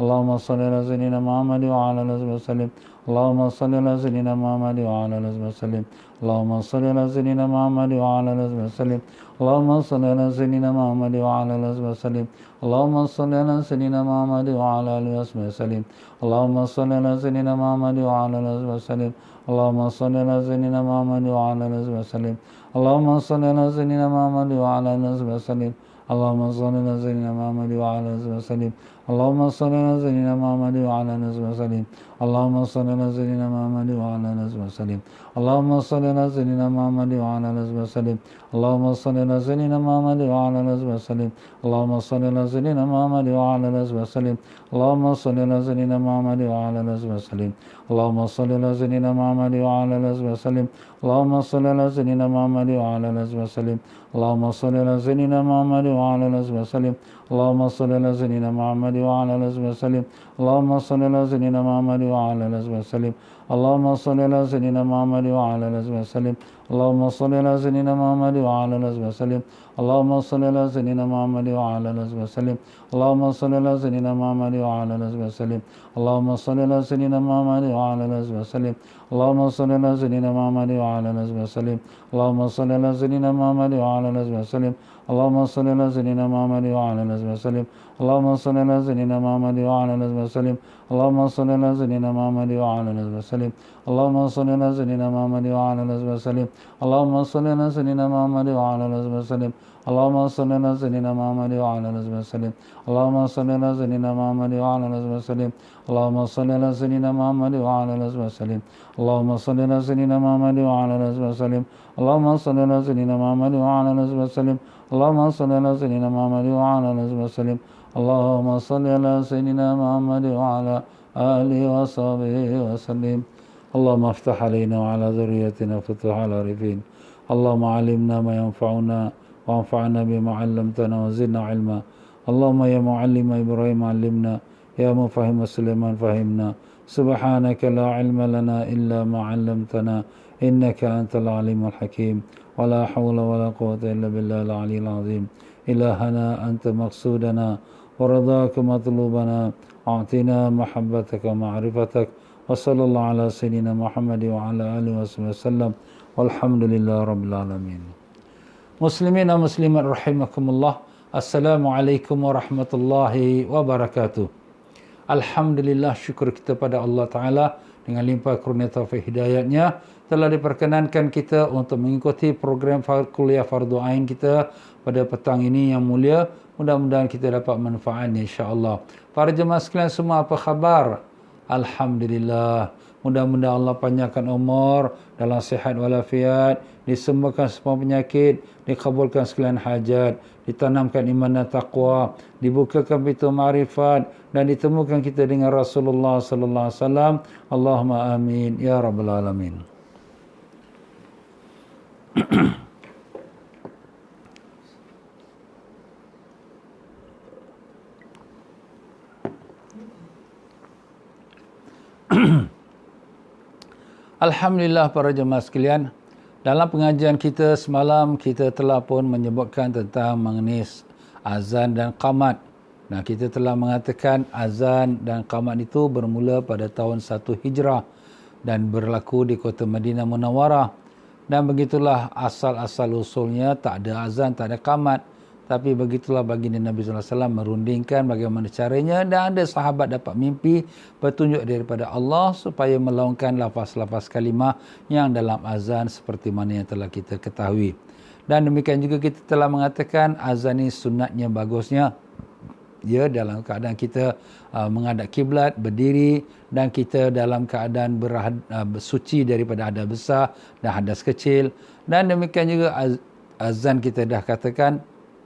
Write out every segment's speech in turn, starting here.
اللهم صل على سيدنا محمد وعلى آله وصحبه وسلم اللهم صل على سيدنا محمد وعلى آله وصحبه وسلم اللهم صل على سيدنا محمد وعلى آله وصحبه وسلم اللهم صل على سيدنا محمد وعلى آله وصحبه وسلم اللهم صل على سيدنا محمد وعلى آله وصحبه وسلم اللهم صل على سيدنا محمد وعلى آله وصحبه وسلم اللهم صل على سيدنا محمد وعلى آله وصحبه وسلم اللهم صل على سيدنا محمد وعلى آله وصحبه وسلم اللهم صل على سيدنا محمد وعلى آله وصحبه وسلم اللهم صل على سيدنا محمد وعلى آله وصحبه وسلم اللهم صل على سيدنا محمد وعلى آله وصحبه وسلم اللهم صل على سيدنا محمد وعلى آله وصحبه وسلم اللهم صل على سيدنا محمد وعلى آله وصحبه وسلم اللهم صل على سيدنا محمد وعلى آله وصحبه وسلم اللهم صل على سيدنا محمد وعلى آله وصحبه وسلم اللهم صل على سيدنا محمد وعلى آله وصحبه وسلم اللهم صل على سيدنا محمد وعلى آله وصحبه وسلم اللهم صل على سيدنا محمد وعلى آله وصحبه وسلم اللهم صل على سيدنا محمد وعلى آله وصحبه وسلم اللهم صل على سيدنا محمد وعلى آله وصحبه وسلم اللهم صل على سيدنا محمد وعلى آله وصحبه وسلم اللهم صل على سيدنا محمد وعلى آله وصحبه وسلم اللهم صل على سيدنا محمد وعلى آله وصحبه وسلم اللهم صل على سيدنا محمد وعلى آله وصحبه وسلم اللهم صل على سيدنا محمد وعلى آله وصحبه وسلم اللهم صل على سيدنا محمد وعلى آله وصحبه وسلم اللهم صل على سيدنا محمد وعلى آله وصحبه وسلم اللهم صل على سيدنا محمد وعلى آله وصحبه وسلم اللهم صل على سيدنا محمد وعلى آله وصحبه وسلم اللهم صل على سيدنا محمد وعلى آله وصحبه وسلم اللهم صل على سيدنا محمد وعلى آله وصحبه وسلم اللهم صل على سيدنا محمد وعلى آله وصحبه وسلم اللهم صل على سيدنا محمد وعلى آله وصحبه وسلم اللهم صل على سيدنا محمد وعلى آله وصحبه وسلم اللهم صل على سيدنا محمد وعلى آله وصحبه وسلم اللهم صل على سيدنا محمد وعلى آله وصحبه وسلم اللهم صل على سيدنا محمد وعلى آله وصحبه وسلم اللهم صل على سيدنا محمد وعلى آله وصحبه وسلم اللهم صل على سيدنا محمد وعلى آله وصحبه وسلم اللهم افتح علينا وعلى ذريتنا فتوح العارفين اللهم علمنا ما ينفعنا وانفعنا بما علمتنا وزدنا علما اللهم يا معلم إبراهيم علمنا يا مفهم سليمان فهمنا سبحانك لا علم لنا إلا ما علمتنا إنك أنت العليم الحكيم ولا حول ولا قوة إلا بالله العلي العظيم إلهنا أنت مقصودنا ورضاك مطلوبنا أعطنا محبتك ومعرفتك وصلى الله على سيدنا محمد وعلى آله وصحبه وسلم والحمد لله رب العالمين. Muslimin dan muslimat rahimakumullah. Assalamualaikum warahmatullahi wabarakatuh. Alhamdulillah, syukur kita pada Allah Ta'ala dengan limpah kurnia taufik hidayatnya telah diperkenankan kita untuk mengikuti program kuliah fardu ain kita pada petang ini yang mulia. Mudah-mudahan kita dapat manfaatnya insya-Allah. Para jemaah sekalian semua, apa khabar? Alhamdulillah. Mudah-mudahan Allah panjangkan umur dalam sihat walafiat, disembuhkan semua penyakit, dikabulkan sekalian hajat, ditanamkan iman dan taqwa, dibukakan pintu ma'rifat dan ditemukan kita dengan Rasulullah sallallahu alaihi wasallam. Allahumma amin ya rabbal alamin. Alhamdulillah para jemaah sekalian, dalam pengajian kita semalam kita telah pun menyebutkan tentang mengenai azan dan qamat. Nah, kita telah mengatakan azan dan qamat itu bermula pada tahun 1 Hijrah dan berlaku di kota Madinah Munawwarah. Dan begitulah asal-asal usulnya, tak ada azan, tak ada qamat. Tapi begitulah baginda Nabi SAW merundingkan bagaimana caranya, dan ada sahabat dapat mimpi petunjuk daripada Allah supaya melaungkan lafaz-lafaz kalimah yang dalam azan seperti mana yang telah kita ketahui. Dan demikian juga kita telah mengatakan azan ini sunatnya bagusnya ya dalam keadaan kita menghadap kiblat, berdiri, dan kita dalam keadaan suci daripada hadas besar dan hadas kecil. Dan demikian juga azan kita dah katakan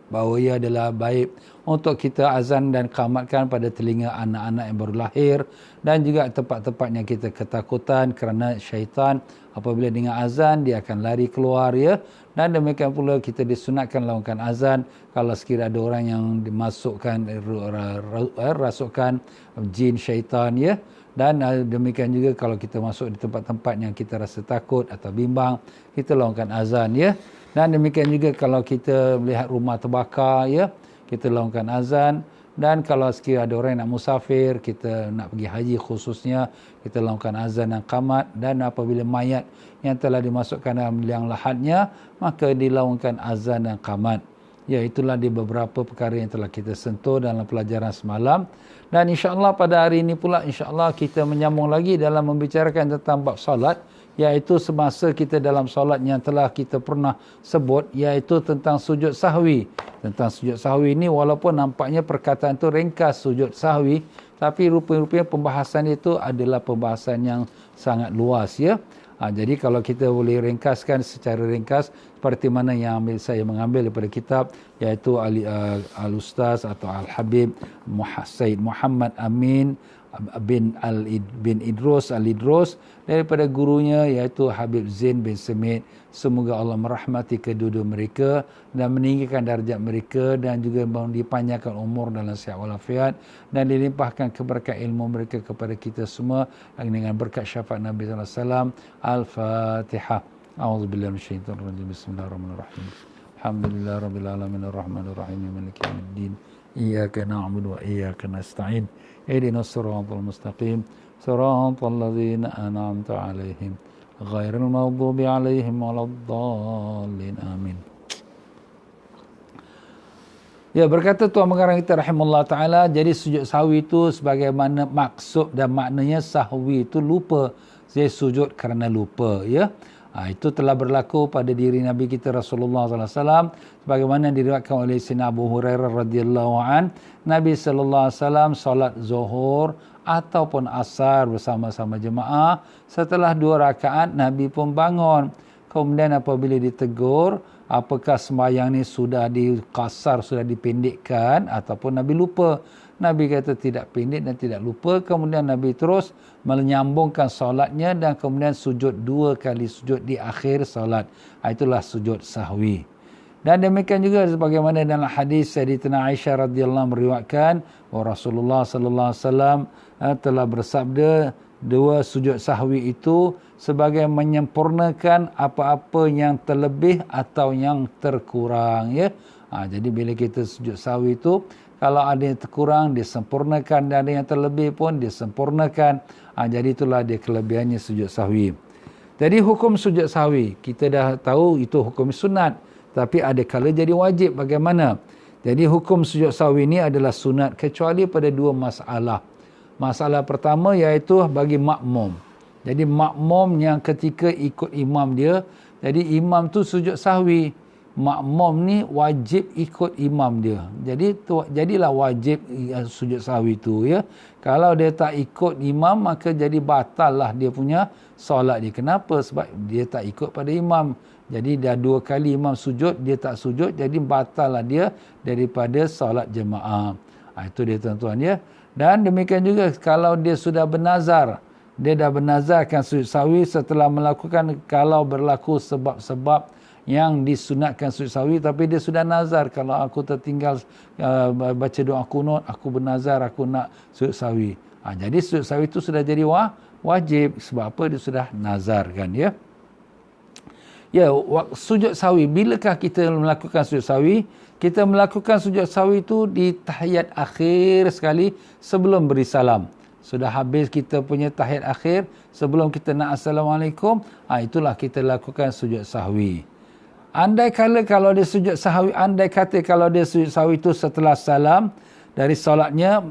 bahawa ia adalah baik untuk kita azan dan qamatkan pada telinga anak-anak yang baru lahir, dan juga tempat-tempat yang kita ketakutan kerana syaitan apabila dengar azan dia akan lari keluar ya. Dan demikian pula kita disunatkan lakukan azan kalau sekiranya ada orang yang dimasukkan rasukan jin syaitan ya. Dan demikian juga kalau kita masuk di tempat-tempat yang kita rasa takut atau bimbang, kita lakukan azan ya. Dan demikian juga kalau kita melihat rumah terbakar ya, kita lakukan azan. Dan kalau sekiranya ada orang yang nak musafir, kita nak pergi haji khususnya, kita lakukan azan dan qamat. Dan apabila mayat yang telah dimasukkan dalam liang lahatnya, maka dilakukan azan dan qamat. Ya, itulah di beberapa perkara yang telah kita sentuh dalam pelajaran semalam. Dan insya-Allah pada hari ini pula insya-Allah kita menyambung lagi dalam membicarakan tentang bab solat, iaitu semasa kita dalam solat yang telah kita pernah sebut, iaitu tentang sujud sahwi. Tentang sujud sahwi ini walaupun nampaknya perkataan itu ringkas sujud sahwi, tapi rupa-rupanya pembahasan itu adalah pembahasan yang sangat luas, ya. Jadi kalau kita boleh ringkaskan secara ringkas seperti mana yang saya mengambil daripada kitab, iaitu Al-Ustaz atau Al-Habib Sayyid Muhammad Amin bin Idrus Al-Idrus, daripada gurunya iaitu Habib Zain bin Semit. Semoga Allah merahmati kedua-dua mereka dan meninggikan darjat mereka, dan juga dipanjangkan umur dalam sihat walafiat, dan dilimpahkan keberkatan ilmu mereka kepada kita semua dengan berkat syafaat Nabi sallallahu alaihi wasallam. Al-Fatihah. A'udzubillahi minasyaitonir rajim. Bismillahirrahmanirrahim. Alhamdulillahirabbil alamin arrahmanir rahim maliki yaumiddin. Iyyaka na'budu wa iyyaka nasta'in. Ihdinas siratal mustaqim. Siratal ladzina an'amta 'alaihim ghairil maghdubi 'alaihim waladdallin. Amin. Ya, berkata Tuan Pengarang kita rahimahullah ta'ala, jadi sujud sahwi itu sebagaimana maksud dan maknanya sahwi itu lupa. Dia sujud kerana lupa, ya. Itu telah berlaku pada diri Nabi kita Rasulullah sallallahu alaihi wasallam, sebagaimana diriwayatkan oleh Sayyidina Abu Hurairah radhiyallahu an, Nabi sallallahu alaihi wasallam solat zuhur ataupun asar bersama-sama jemaah. Setelah 2 rakaat Nabi pun bangun. Kemudian apabila ditegur, apakah sembahyang ni sudah dikasar, sudah dipendekkan ataupun Nabi lupa? Nabi kata tidak pendek dan tidak lupa. Kemudian Nabi terus menyambungkan solatnya dan kemudian sujud 2 kali sujud di akhir solat. Itulah sujud sahwi. Dan demikian juga sebagaimana dalam hadis Sayyidatina Aisyah radhiyallahu meriwayatkan bahawa Rasulullah sallallahu alaihi wasallam telah bersabda, 2 sujud sahwi itu sebagai menyempurnakan apa-apa yang terlebih atau yang terkurang, ya. Jadi bila kita sujud sahwi itu, kalau ada yang terkurang disempurnakan, dan ada yang terlebih pun disempurnakan. Jadi itulah dia kelebihannya sujud sahwi. Jadi hukum sujud sahwi kita dah tahu itu hukum sunat, tapi ada kala jadi wajib. Bagaimana? Jadi hukum sujud sahwi ini adalah sunat kecuali pada 2 masalah. Masalah pertama iaitu bagi makmum. Jadi makmum yang ketika ikut imam dia, jadi imam tu sujud sahwi, makmum ni wajib ikut imam dia. Jadi jadilah wajib sujud sahwi tu, ya. Kalau dia tak ikut imam, maka jadi batal lah dia punya solat dia. Kenapa? Sebab dia tak ikut pada imam. Jadi dah 2 kali imam sujud, dia tak sujud, jadi batal lah dia daripada solat jemaah. Itu dia tuan-tuan, ya. Dan demikian juga kalau dia sudah bernazar, dia dah bernazarkan sujud sahwi setelah melakukan, kalau berlaku sebab-sebab yang disunatkan sujud sahwi, tapi dia sudah nazar, kalau aku tertinggal baca doa kunut, aku bernazar aku nak sujud sahwi. Jadi sujud sahwi itu sudah jadi wajib. Sebab apa? Dia sudah nazar, kan, ya. Ya, sujud sahwi, bilakah kita melakukan sujud sahwi? Kita melakukan sujud sahwi itu di tahiyat akhir sekali sebelum beri salam. Sudah habis kita punya tahiyat akhir, sebelum kita nak assalamualaikum, itulah kita lakukan sujud sahwi. Andai kata kalau dia sujud sahwi, andai kata kalau dia sujud sahwi itu setelah salam dari solatnya,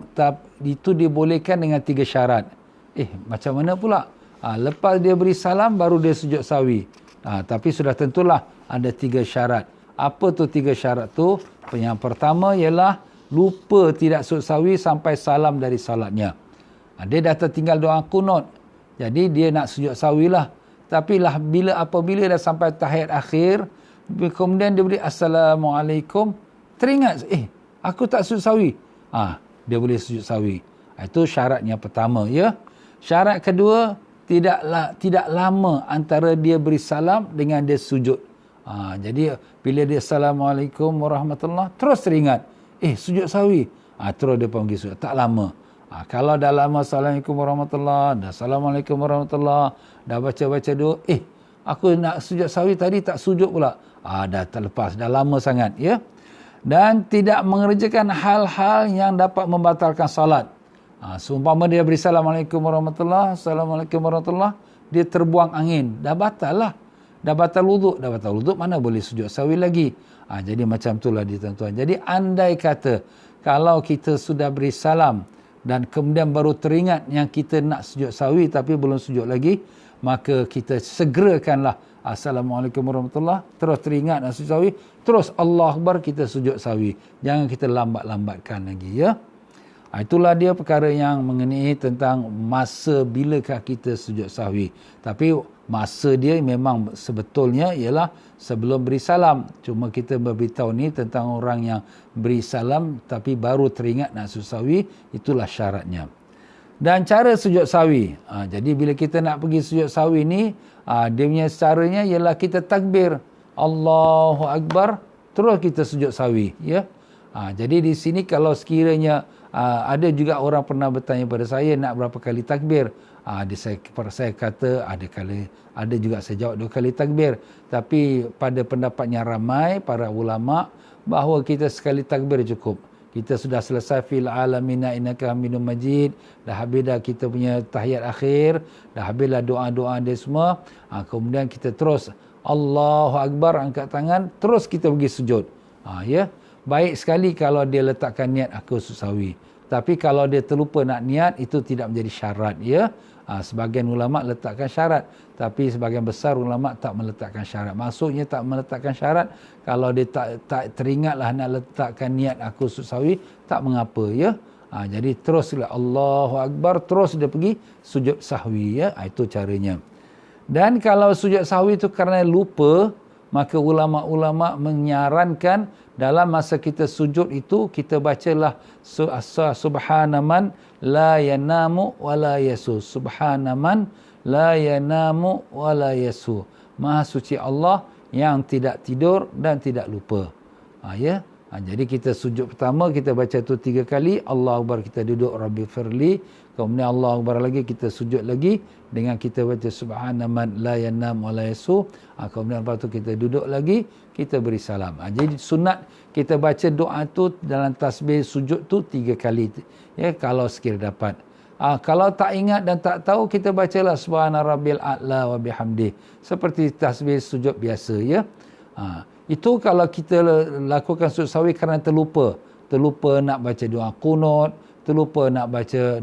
itu dibolehkan dengan 3 syarat. Macam mana pula? Lepas dia beri salam baru dia sujud sahwi. Tapi sudah tentulah ada 3 syarat. Apa tu 3 syarat tu? Yang pertama ialah lupa tidak sujud sahwi sampai salam dari salatnya. Dia dah tertinggal doa kunut, jadi dia nak sujud sahwi lah. Tapi apabila dah sampai tahiyat akhir, kemudian dia beri assalamualaikum, teringat, aku tak sujud sahwi. Dia boleh sujud sahwi. Itu syaratnya pertama, ya. Syarat kedua, tidak lama antara dia beri salam dengan dia sujud. Jadi bila dia assalamualaikum warahmatullahi, terus teringat, sujud sahwi. Terus dia pergi sujud, tak lama. Kalau dah lama assalamualaikum warahmatullahi, dah assalamualaikum warahmatullahi, dah baca-baca doa, aku nak sujud sahwi tadi tak sujud pula. Dah terlepas, dah lama sangat, ya. dan tidak mengerjakan hal-hal yang dapat membatalkan salat. Seumpama dia beri Assalamualaikum warahmatullahi, Assalamualaikum warahmatullahi, dia terbuang angin, dah batal lah. Dah batal wuduk, mana boleh sujud sahwi lagi. Jadi macam itulah dia tuan-tuan. Jadi andai kata kalau kita sudah beri salam dan kemudian baru teringat yang kita nak sujud sahwi tapi belum sujud lagi, maka kita segerakanlah Assalamualaikum warahmatullahi, terus teringat nak sujud sahwi, terus Allah Akbar, kita sujud sahwi. Jangan kita lambat-lambatkan lagi, ya. Itulah dia perkara yang mengenai tentang masa bilakah kita sujud sahwi. Tapi masa dia memang sebetulnya ialah sebelum beri salam. Cuma kita beritahu ni tentang orang yang beri salam tapi baru teringat nak sujud sahwi, itulah syaratnya. Dan cara sujud sahwi. Jadi bila kita nak pergi sujud sahwi ni, dia punya caranya ialah kita takbir Allahu Akbar, terus kita sujud sahwi, ya. Jadi di sini kalau sekiranya ada juga orang pernah bertanya pada saya nak berapa kali takbir. Saya kata ada juga saya jawab 2 kali takbir. Tapi pada pendapatnya ramai para ulama bahawa kita sekali takbir cukup. Kita sudah selesai fil alamina innaka hamidum majid, dah habis dah kita punya tahiyat akhir, dah habislah doa-doa dia semua. Kemudian kita terus Allahu Akbar, angkat tangan, terus kita pergi sujud. Ya. Baik sekali kalau dia letakkan niat aku sujud sahwi. Tapi kalau dia terlupa nak niat, itu tidak menjadi syarat, ya. Sebahagian ulama letakkan syarat, tapi sebahagian besar ulama tak meletakkan syarat. Maksudnya tak meletakkan syarat, kalau dia tak teringatlah nak letakkan niat aku sujud sahwi, tak mengapa, ya. Jadi teruslah Allahu Akbar, terus dia pergi sujud sahwi, ya. Itu caranya. Dan kalau sujud sahwi itu kerana lupa, maka ulama-ulama menyarankan dalam masa kita sujud itu kita bacalah subhanaman la yanamu wa la yasu. Subhanaman la yanamu wa la yasu. Maha suci Allah yang tidak tidur dan tidak lupa. Ya. Jadi kita sujud pertama kita baca tu 3 kali, Allah Akbar, kita duduk Rabbi firli, kemudian Allah Akbar lagi, kita sujud lagi dengan kita baca subhanaman la yanam wa la yasu. Kemudian lepas tu kita duduk lagi, kita beri salam. Jadi sunat kita baca doa tu dalam tasbih sujud tu 3 kali, ya, kalau sekiranya dapat. Kalau tak ingat dan tak tahu, kita bacalah subhana rabbil a'la wa bihamdih, seperti tasbih sujud biasa, ya. Itu kalau kita lakukan sujud sahwi kerana terlupa nak baca doa qunut, terlupa nak baca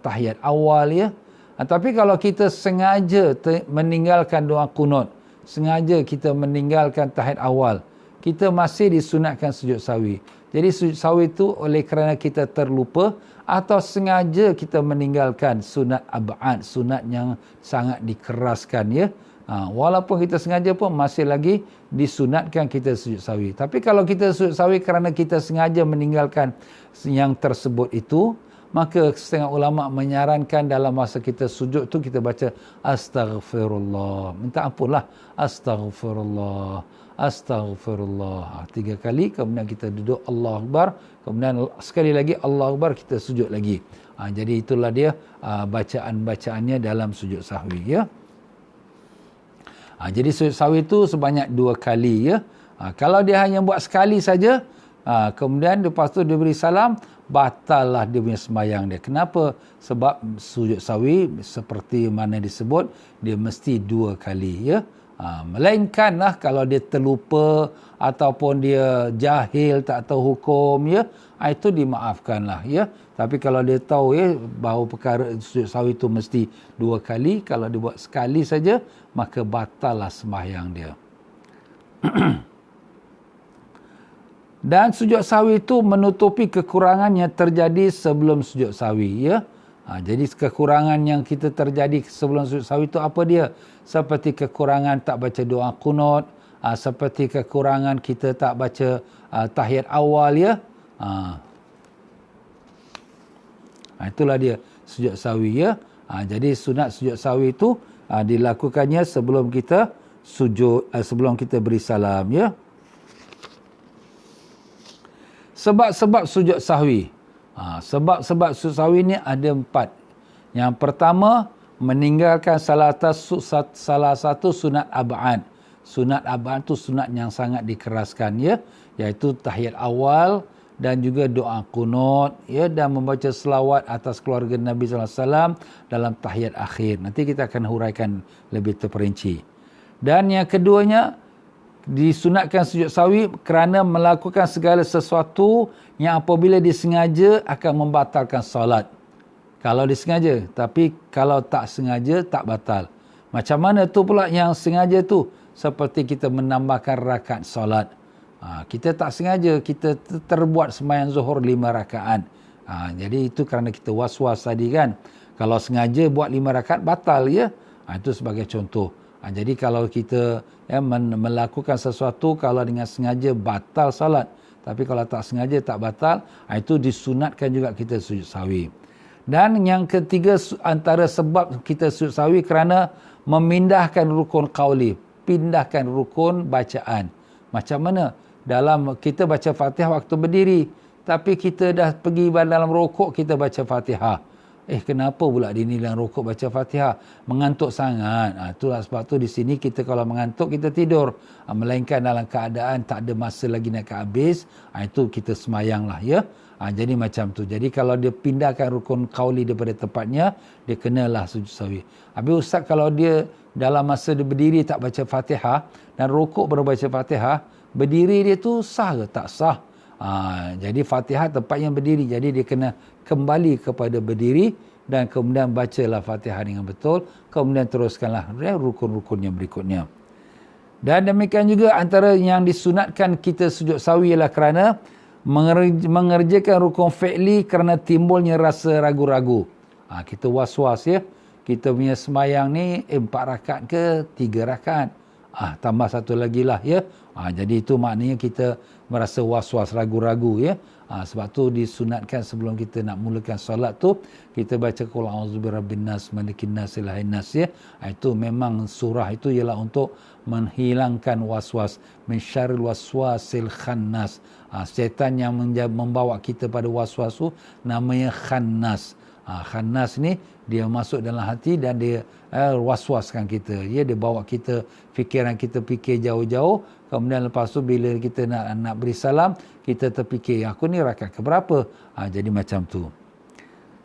tahiyat awal, ya. Tapi kalau kita sengaja meninggalkan doa qunut, sengaja kita meninggalkan tahiyat awal, kita masih disunatkan sujud sahwi. Jadi sujud sahwi itu oleh kerana kita terlupa atau sengaja kita meninggalkan sunat ab'ad, sunat yang sangat dikeraskan, ya. Walaupun kita sengaja pun masih lagi disunatkan kita sujud sahwi. Tapi kalau kita sujud sahwi kerana kita sengaja meninggalkan yang tersebut itu, maka setengah ulama menyarankan dalam masa kita sujud tu kita baca astaghfirullah, minta ampunlah, astaghfirullah, astaghfirullah 3 kali, kemudian kita duduk Allah Akbar, kemudian sekali lagi Allah Akbar, kita sujud lagi. Jadi itulah dia bacaan-bacaannya dalam sujud sahwi, ya. Jadi sujud sahwi itu sebanyak 2 kali, ya. Kalau dia hanya buat sekali saja, kemudian lepas tu dia beri salam, batallah dia punya sembahyang dia. Kenapa? Sebab sujud sahwi seperti mana disebut, dia mesti 2 kali, ya. Melainkanlah kalau dia terlupa ataupun dia jahil, tak tahu hukum, ya, itu dimaafkanlah, ya. Tapi kalau dia tahu, ya, bahawa perkara sujud sahwi itu mesti 2 kali, kalau dia buat sekali saja, maka batallah sembahyang dia. Dan sujud sahwi itu menutupi kekurangan yang terjadi sebelum sujud sahwi, ya. Jadi kekurangan yang kita terjadi sebelum sujud sahwi itu apa dia? Seperti kekurangan tak baca doa qunut, seperti kekurangan kita tak baca tahiyat awal, ya. Itulah dia sujud sahwi, ya. Jadi sunat sujud sahwi itu dilakukannya sebelum kita sujud, sebelum kita beri salam, ya. Sebab-sebab sujud sahwi. Sebab-sebab sujud sahwi ni ada 4. Yang pertama, meninggalkan salah satu sunat ab'ad. Sunat abad tu sunat yang sangat dikeraskan, ya, iaitu tahiyat awal dan juga doa kunut, ya, dan membaca selawat atas keluarga Nabi sallallahu alaihi wasallam dalam tahiyat akhir. Nanti kita akan huraikan lebih terperinci. Dan yang keduanya, disunatkan sujud sahwi kerana melakukan segala sesuatu yang apabila disengaja akan membatalkan solat. Kalau disengaja, tapi kalau tak sengaja tak batal. Macam mana tu pula yang sengaja tu? Seperti kita menambahkan rakaat solat. Kita tak sengaja, kita terbuat sembahyang zuhur 5 rakaat. Jadi itu kerana kita was-was tadi kan. Kalau sengaja buat 5 rakaat batal, ya. Itu sebagai contoh. Jadi kalau kita melakukan sesuatu, kalau dengan sengaja batal salat. Tapi kalau tak sengaja tak batal, itu disunatkan juga kita sujud sahwi. Dan yang ketiga, antara sebab kita sujud sahwi kerana memindahkan rukun qauli, pindahkan rukun bacaan. Macam mana? Dalam kita baca Fatihah waktu berdiri, tapi kita dah pergi dalam rukuk kita baca Fatihah. Kenapa pula dinilai rukuk baca Fatihah? Mengantuk sangat. Itulah sebab tu di sini kita kalau mengantuk kita tidur. Melainkan dalam keadaan tak ada masa lagi nak habis, itu kita semayanglah, ya. Jadi macam tu. Jadi kalau dia pindahkan rukun qauli daripada tempatnya, dia kenalah sujud sahwi. Habis ustaz kalau dia dalam masa dia berdiri tak baca Fatihah dan rukuk baru baca Fatihah, berdiri dia tu sah ke tak sah? Jadi Fatihah tempat yang berdiri, jadi dia kena kembali kepada berdiri dan kemudian bacalah Fatihah dengan betul, kemudian teruskanlah rukun-rukun yang berikutnya. Dan demikian juga antara yang disunatkan kita sujud sahwi ialah kerana mengerjakan rukun fi'li kerana timbulnya rasa ragu-ragu. Kita was-was, ya. Kita punya semayang ni 4 rakaat ke 3 rakaat. Tambah satu lagi lah, ya. Jadi itu maknanya kita merasa was-was, ragu-ragu, ya. Sebab tu disunatkan sebelum kita nak mulakan solat tu, kita baca qul a'udzu birabbin nas malikin nas ilahin nas, ya. Itu memang surah itu ialah untuk menghilangkan was-was, min syarril waswasil khannas. Syaitan yang membawa kita pada was-was tu namanya khannas. Khannas ni dia masuk dalam hati dan dia was-waskan kita. Dia bawa kita, fikiran kita fikir jauh-jauh. Kemudian lepas tu bila kita nak beri salam, kita terfikir, aku ni rakaat ke berapa? Jadi macam tu.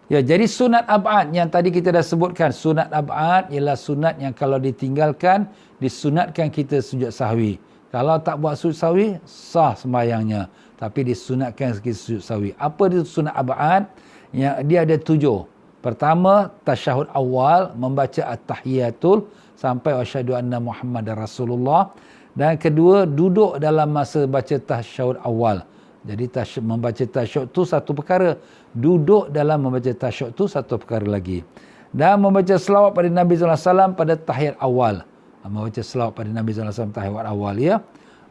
Ya, jadi sunat ab'ad yang tadi kita dah sebutkan. Sunat ab'ad ialah sunat yang kalau ditinggalkan, disunatkan kita sujud sahwi. Kalau tak buat sujud sahwi, sah sembahyangnya. Tapi disunatkan kita sujud sahwi. Apa dia sunat ab'ad? Dia ada 7. Pertama, tasyahud awal, membaca at-tahiyatul sampai asyhadu anna Muhammadar Rasulullah. Dan kedua, duduk dalam masa baca tasyahud awal. Jadi membaca tasyahud tu satu perkara, duduk dalam membaca tasyahud tu satu perkara lagi. Dan membaca selawat pada Nabi sallallahu alaihi wasallam pada tahiyat awal. Membaca selawat pada Nabi sallallahu alaihi wasallam tahiyat awal, ya.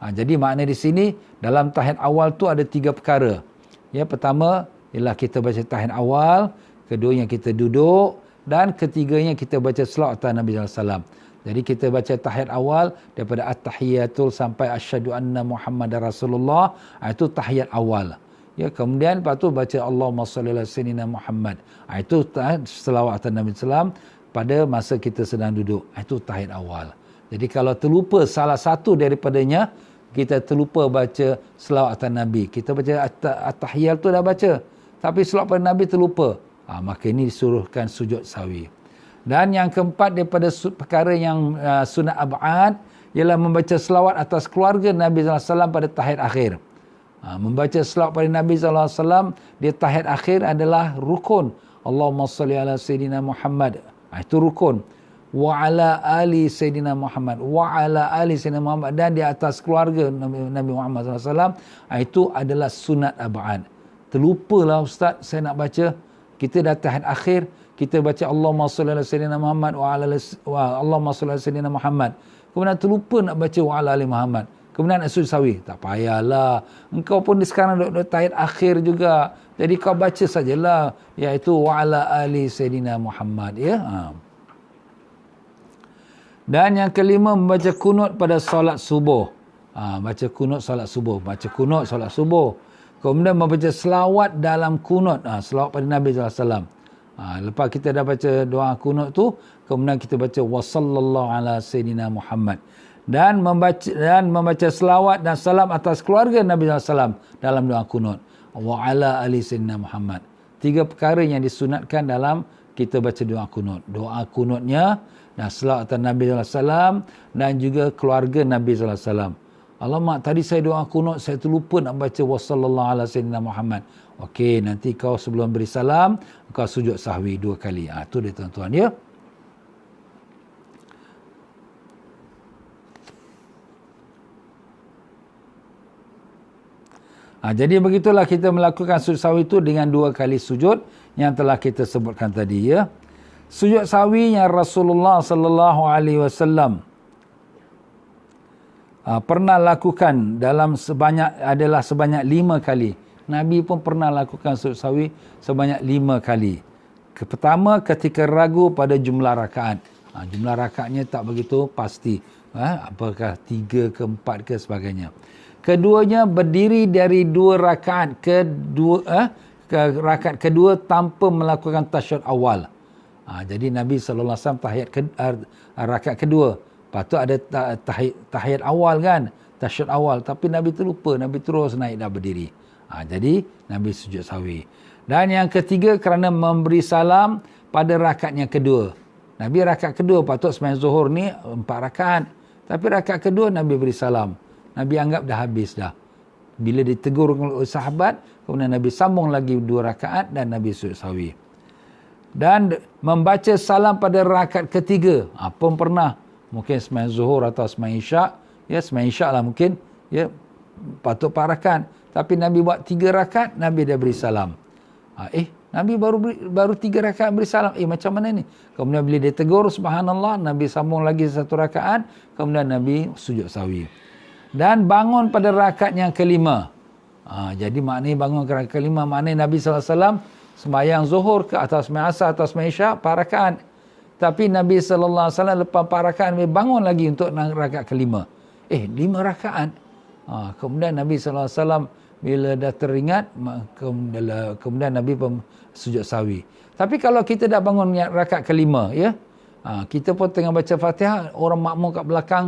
Jadi makna di sini dalam tahiyat awal tu ada 3 perkara. Ya, pertama ialah kita baca tahiyat awal, keduanya kita duduk, dan ketiganya kita baca selawat atas Nabi sallallahu alaihi wasallam. Jadi kita baca tahiyat awal daripada at-tahiyatul sampai asyhadu anna Muhammadar Rasulullah, itu tahiyat awal. Ya, kemudian lepas tu baca Allahumma shalli ala sayyidina Muhammad. Itu selawat atas Nabi sallallahu alaihi wasallam pada masa kita sedang duduk. Itu tahiyat awal. Jadi kalau terlupa salah satu daripadanya, kita terlupa baca selawat atas Nabi. Kita baca at-tahiyat tu dah baca, tapi selawat pada Nabi terlupa. Maka ini disuruhkan sujud sahwi. Dan yang keempat daripada perkara yang sunat ab'ad ialah membaca selawat atas keluarga Nabi sallallahu alaihi wasallam pada tahiyat akhir. Membaca selawat pada Nabi sallallahu alaihi wasallam di tahiyat akhir adalah rukun. Allahumma salli ala sayyidina Muhammad. Itu rukun. Wa ala ali sayyidina Muhammad. Wa ala ali sayyidina Muhammad. Dan di atas keluarga Nabi Muhammad sallallahu alaihi wasallam. Itu adalah sunat ab'ad. Terlupalah ustaz, saya nak baca. Kita dah tahiyat akhir, kita baca Allahumma shalli ala sayyidina Muhammad wa Allahumma shalli ala sayyidina Muhammad. Kemudian terlupa nak baca wa ala ali Muhammad. Kemudian nak sujud sahwi. Tak payahlah. Engkau pun sekarang duduk tahiyat akhir juga. Jadi kau baca sajalah, iaitu wa ala ali sayyidina Muhammad, ya. Dan yang kelima, membaca kunut pada solat subuh. Baca kunut solat subuh. Baca kunut solat subuh. Kemudian membaca selawat dalam kunut. Selawat pada Nabi sallallahu alaihi wasallam. Lepas kita dah baca doa kunut tu, kemudian kita baca wa sallallahu ala sayyidina Muhammad. dan membaca selawat dan salam atas keluarga Nabi SAW dalam doa kunut. Wa ala ali sayyidina Muhammad. 3 perkara yang disunatkan dalam kita baca doa kunut. Doa kunutnya dan selawat atas Nabi SAW dan juga keluarga Nabi SAW. Alamak, tadi saya doa kunut, saya terlupa nak baca wa sallallahu ala sayyidina Muhammad. Okey, nanti kau sebelum beri salam, kau sujud sahwi 2 kali. Itu dia tuan-tuan ya. Jadi begitulah kita melakukan sujud sahwi itu dengan 2 kali sujud yang telah kita sebutkan tadi ya. Sujud sahwi yang Rasulullah sallallahu alaihi wasallam pernah lakukan sebanyak 5 kali. Nabi pun pernah lakukan sujud sahwi sebanyak 5 kali. Pertama, ketika ragu pada jumlah rakaat. Jumlah rakaatnya tak begitu pasti. Apakah 3 ke 4 ke sebagainya. Keduanya, berdiri dari 2 rakaat ke rakaat kedua tanpa melakukan tasyahud awal. Jadi Nabi SAW rakaat kedua. Patut ada tahiyat awal kan, tasyahud awal, tapi Nabi terlupa, Nabi terus naik dah berdiri. Jadi Nabi sujud sahwi. Dan yang ketiga, kerana memberi salam pada rakaat yang kedua. Nabi rakaat kedua patut sembahyang zuhur ni 4 rakaat, tapi rakaat kedua Nabi beri salam. Nabi anggap dah habis dah. Bila ditegur oleh sahabat, kemudian Nabi sambung lagi 2 rakaat dan Nabi sujud sahwi. Dan membaca salam pada rakaat ketiga. Pun pernah. Mungkin sembahyang zuhur atau sembahyang isyak. Ya, sembahyang isyak lah mungkin. Ya, patut 4 rakaat. Tapi Nabi buat 3 rakaat, Nabi dah beri salam. Nabi baru 3 rakaat beri salam. Macam mana ni? Kemudian bila dia tegur, subhanallah, Nabi sambung lagi 1 rakaat. Kemudian Nabi sujud sahwi. Dan bangun pada rakaat yang kelima. Jadi maknanya bangun rakaat kelima, maknanya Nabi SAW sembahyang zuhur ke atau sembahyang asar atau sembahyang isyak 4 rakaat. Tapi Nabi SAW lepas 4 rakaat Nabi bangun lagi untuk rakaat kelima. 5 rakaat. Kemudian Nabi SAW bila dah teringat, kemudian Nabi sujud sahwi. Tapi kalau kita dah bangun rakaat kelima, ya, kita pun tengah baca Fatihah, orang makmum kat belakang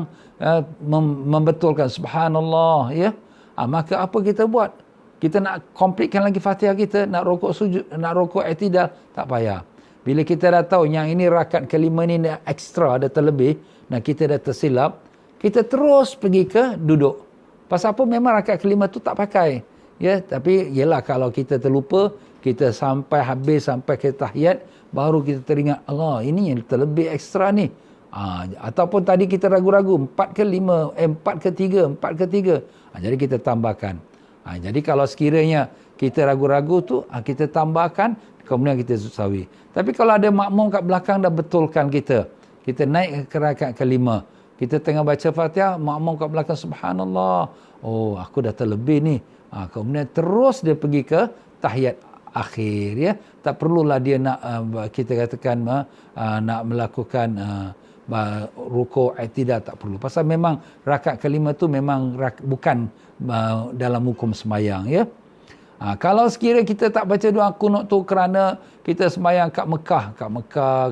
membetulkan subhanallah, ya. Maka apa kita buat? Kita nak completekan lagi Fatihah kita, nak rukuk sujud, nak rukuk i'tidal, tak payah. Bila kita dah tahu yang ini rakaat kelima ni ekstra, ada terlebih, dan kita dah tersilap, kita terus pergi ke duduk. Pasal apa? Memang rakaat kelima tu tak pakai. Ya, tapi yelah kalau kita terlupa, kita sampai habis, sampai ke tahiyat, baru kita teringat, Allah, ini yang terlebih ekstra ni. Ataupun tadi kita ragu-ragu, 4 ke 5, 4 ke 3, 4 ke 3. Jadi kita tambahkan. Jadi kalau sekiranya kita ragu-ragu tu, kita tambahkan, kemudian kita sujud sahwi. Tapi kalau ada makmum kat belakang dah betulkan kita naik ke rakaat kelima. Kita tengah baca Fatihah, makmum kat belakang, subhanallah, oh aku dah terlebih ni. Kemudian terus dia pergi ke tahiyat akhir, ya. Tak perlulah dia nak kita katakan nak melakukan rukuk i'tidal, tak perlu. Pasal memang rakaat kelima tu memang bukan dalam hukum sembahyang, ya. Kalau sekiranya kita tak baca doa kunut tu kerana kita sembahyang kat Mekah,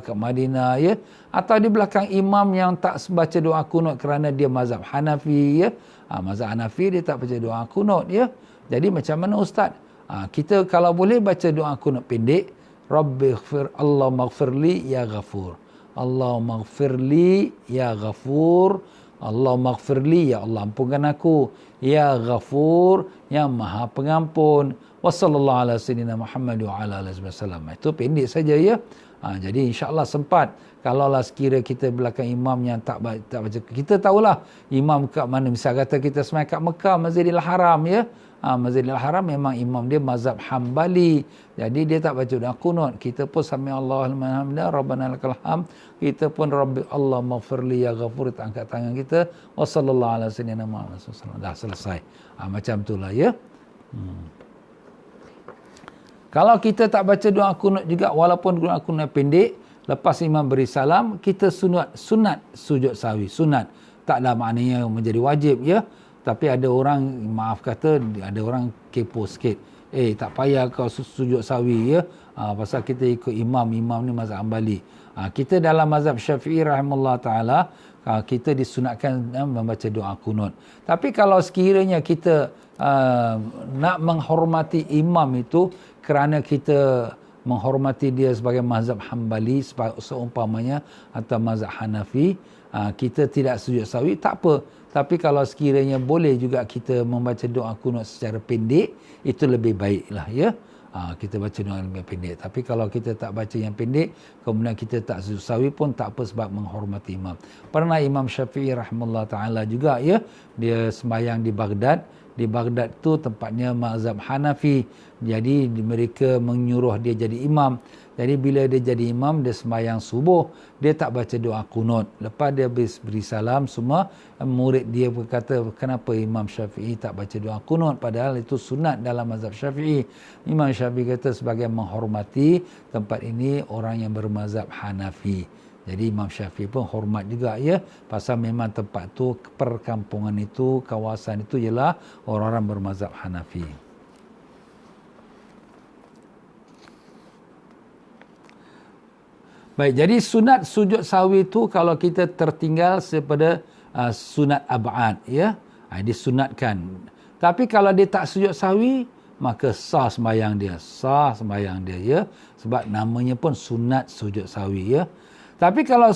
kat Madinah, ya, atau di belakang imam yang tak baca doa kunut kerana dia mazhab Hanafi, ya. Mazhab Hanafi dia tak baca doa kunut, ya. Jadi macam mana ustaz? Kita kalau boleh baca doa kunut pendek, Rabbighfir Allahumma ighfirli ya Ghafur. Allahumma ighfirli ya Ghafur. Allahumma ighfirli, ya Allah ampunkan aku, ya Ghafur, yang Maha Pengampun. Wassallallahu ala sayyidina Muhammad wa ala alihi wasallam. Itu pendek saja, ya. Jadi insya-Allah sempat. Kalaulah sekira kita belakang imam yang tak baca, kita tahulah imam kat mana. Misal kata kita sembahyang kat Mekah, Masjidil Haram, ya. Masjidil Haram memang imam dia mazhab Hambali. Jadi dia tak baca doa kunut. Kita pun sami Allahu liman hamidah, Rabbana lakal hamd. Kita pun Rabbi Allah maghfirli ya Ghafur, kita angkat tangan kita. Wa sallallahu ala sayyidina Muhammad sallallahu. Dah selesai. Macam itulah, ya. Kalau kita tak baca doa kunut juga, walaupun doa kunut pendek, lepas imam beri salam, kita sunat sujud sahwi, sunat. Taklah maknanya menjadi wajib, ya. Tapi ada orang, maaf kata, ada orang kepo sikit. Tak payah kau sujud sahwi, ya. Pasal kita ikut imam ni mazhab Hambali. Kita dalam mazhab Syafi'i rahimahullah taala, kita disunatkan membaca doa kunut. Tapi kalau sekiranya kita nak menghormati imam itu kerana kita menghormati dia sebagai mazhab Hambali seumpamanya atau mazhab Hanafi, kita tidak sujud sahwi, tak apa. Tapi kalau sekiranya boleh juga kita membaca doa kunut secara pendek, itu lebih baiklah, ya. Kita baca doa yang pendek. Tapi kalau kita tak baca yang pendek, kemudian kita tak sujud sahwi pun tak apa, sebab menghormati imam. Pernah Imam Syafi'i rahimahullah ta'ala juga, ya, dia sembahyang di Baghdad. Di Baghdad tu tempatnya mazhab Hanafi. Jadi mereka menyuruh dia jadi imam. Jadi bila dia jadi imam, dia sembahyang subuh, dia tak baca doa kunut. Lepas dia beri salam semua, murid dia berkata, kenapa Imam Syafi'i tak baca doa kunut, padahal itu sunat dalam mazhab Syafi'i. Imam Syafi'i kata sebagai menghormati tempat ini orang yang bermazhab Hanafi. Jadi Imam Syafi'i pun hormat juga, ya, pasal memang tempat tu, perkampungan itu, kawasan itu ialah orang-orang bermazhab Hanafi. Baik, jadi sunat sujud sahwi itu kalau kita tertinggal daripada sunat ab'ad, ya, disunatkan. Tapi kalau dia tak sujud sahwi, maka sah sembahyang dia, ya, sebab namanya pun sunat sujud sahwi, ya. Tapi kalau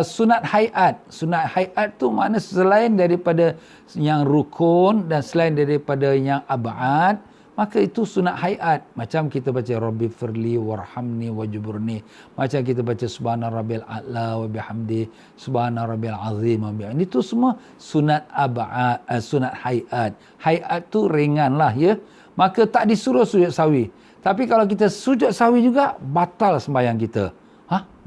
sunat hayat tu makna selain daripada yang rukun dan selain daripada yang ab'ad, maka itu sunat hayat. Macam kita baca Rabbi firli warhamni wajburni, macam kita baca subhana rabbil a'la wa bihamdi subhana rabbil azim wa bihamdi. Itu semua sunat ab'ad, sunat hayat. Hayat tu ringan lah, ya. Maka tak disuruh sujud sahwi. Tapi kalau kita sujud sahwi juga, batal sembahyang kita.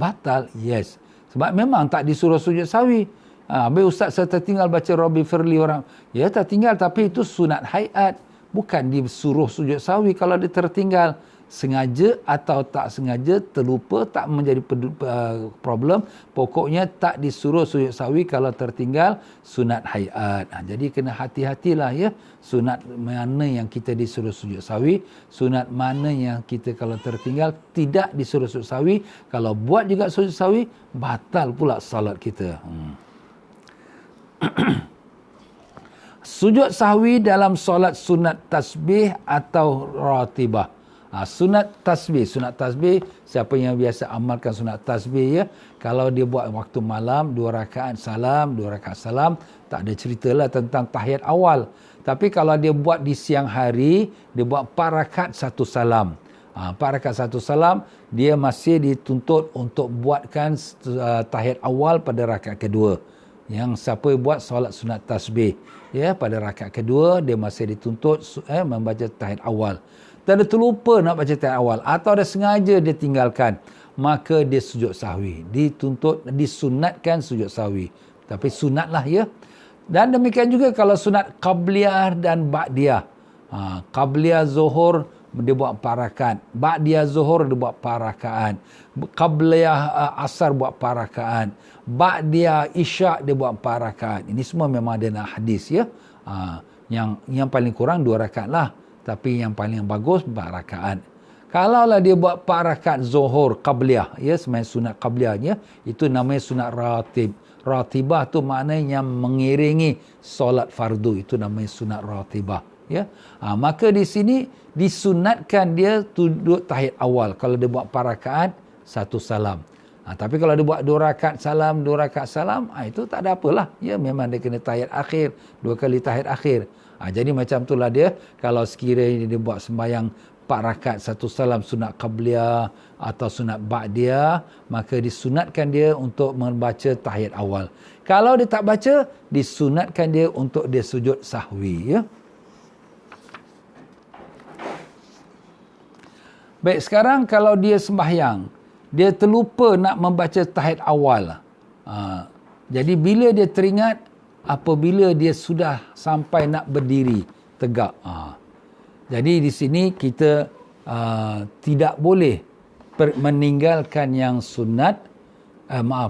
Batal? Yes. Sebab memang tak disuruh sujud sahwi. Habis ustaz saya tertinggal baca Rabbi firli warham. Ya, tertinggal, tapi itu sunat hayat. Bukan disuruh sujud sahwi kalau dia tertinggal. Sengaja atau tak sengaja, terlupa, tak menjadi problem. Pokoknya tak disuruh sujud sahwi kalau tertinggal sunat hayat. Jadi kena hati-hatilah, ya. Sunat mana yang kita disuruh sujud sahwi, sunat mana yang kita kalau tertinggal tidak disuruh sujud sahwi. Kalau buat juga sujud sahwi, batal pula salat kita. Sujud sahwi dalam solat sunat tasbih atau ratibah. Sunat tasbih, siapa yang biasa amalkan sunat tasbih, ya, kalau dia buat waktu malam 2 rakaat salam, tak ada ceritalah tentang tahiyat awal. Tapi kalau dia buat di siang hari, dia buat 4 rakaat 1 salam. 4 rakaat 1 salam, dia masih dituntut untuk buatkan tahiyat awal pada rakaat kedua. Yang siapa buat solat sunat tasbih, ya, pada rakaat kedua, dia masih dituntut membaca tahiyat awal. Dan dia terlupa nak baca tahiyat awal atau dia sengaja dia tinggalkan, maka dia sujud sahwi. Disunatkan sujud sahwi. Tapi sunatlah, ya. Dan demikian juga kalau sunat qabliyah dan ba'diyah. Qabliyah zuhur dia buat 4 rakaat. Ba'diyah zuhur dia buat 4 rakaat. Qabliyah asar buat 4 rakaat. Ba'diyah isyak dia buat 4 rakaat. Ini semua memang ada dalam hadis, ya. Yang paling kurang 2 rakaat lah. Tapi yang paling bagus 4 rakaat. Kalaulah dia buat 4 rakaat zuhur qabliyah, ya, sembahyang sunat qabliyahnya, itu namanya sunat ratib. Ratibah tu maknanya yang mengiringi solat fardu, itu namanya sunat ratibah, ya. Maka di sini disunatkan dia duduk tahiyat awal. Kalau dia buat 4 rakaat 1 salam. Tapi kalau dia buat 2 rakaat salam, itu tak ada apalah, ya, memang dia kena tahiyat akhir, 2 kali tahiyat akhir. Jadi macam itulah dia, kalau sekiranya dia buat sembahyang 4 rakaat 1 salam sunat qabliyah atau sunat ba'diyah, maka disunatkan dia untuk membaca tahiyat awal. Kalau dia tak baca, disunatkan dia untuk dia sujud sahwi, ya. Baik, sekarang kalau dia sembahyang, dia terlupa nak membaca tahiyat awal. Jadi bila dia teringat apabila dia sudah sampai nak berdiri tegak. Jadi di sini kita tidak boleh meninggalkan yang sunat.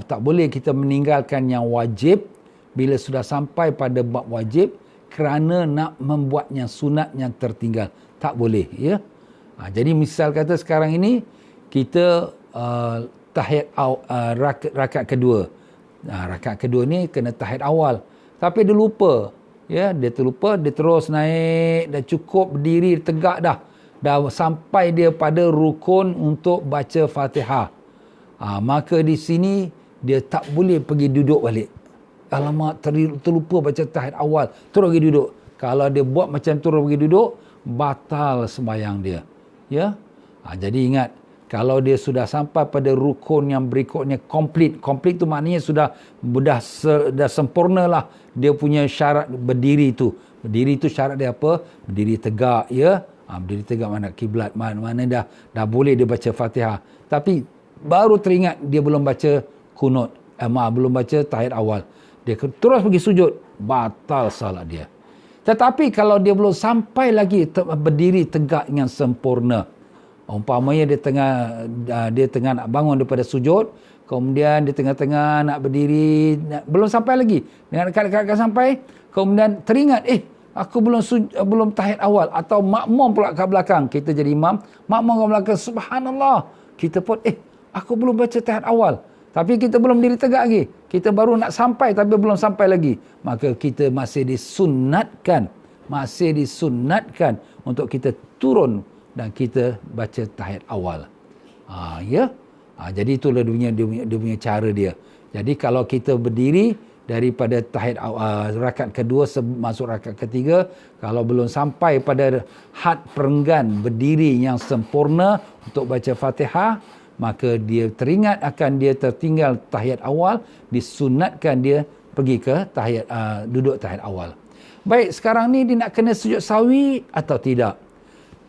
Tak boleh kita meninggalkan yang wajib bila sudah sampai pada bab wajib kerana nak membuat yang sunat yang tertinggal. Tak boleh, ya. Jadi misal kata sekarang ini kita tahiyat rakaat kedua. Rakaat kedua ni kena tahiyat awal. Tapi dia lupa. Ya, dia terlupa, dia terus naik, dah cukup berdiri tegak dah. Dah sampai dia pada rukun untuk baca Fatihah. Maka di sini dia tak boleh pergi duduk balik. Alamak, terlupa baca tahiyat awal, terus pergi duduk. Kalau dia buat macam tu terus pergi duduk, batal sembahyang dia. Ya. Jadi ingat, kalau dia sudah sampai pada rukun yang berikutnya komplit tu maknanya dah sempurna lah dia punya syarat berdiri tu. Berdiri tu syarat dia apa? Berdiri tegak, ya. Berdiri tegak mana kiblat, mana dah boleh dia baca Fatihah. Tapi baru teringat dia belum baca kunut. Belum baca tahiyat awal. Dia terus pergi sujud, batal salat dia. Tetapi kalau dia belum sampai lagi berdiri tegak dengan sempurna, umpamanya dia tengah nak bangun daripada sujud, kemudian di tengah-tengah nak berdiri, belum sampai lagi. Dengan dekat-dekat sampai, kemudian teringat, aku belum tahiyat awal. Atau makmum pula kat belakang. Kita jadi imam, makmum kat belakang, subhanallah. Kita pun, aku belum baca tahiyat awal. Tapi kita belum diri tegak lagi. Kita baru nak sampai tapi belum sampai lagi. Maka kita masih disunatkan untuk kita turun dan kita baca tahiyat awal. Jadi itulah dia punya cara dia. Jadi kalau kita berdiri daripada tahiyat rakaat kedua masuk rakaat ketiga, kalau belum sampai pada had perenggan berdiri yang sempurna untuk baca Fatihah, maka dia teringat akan dia tertinggal tahiyat awal, disunatkan dia pergi ke duduk tahiyat awal. Baik, sekarang ni dia nak kena sujud sahwi atau tidak?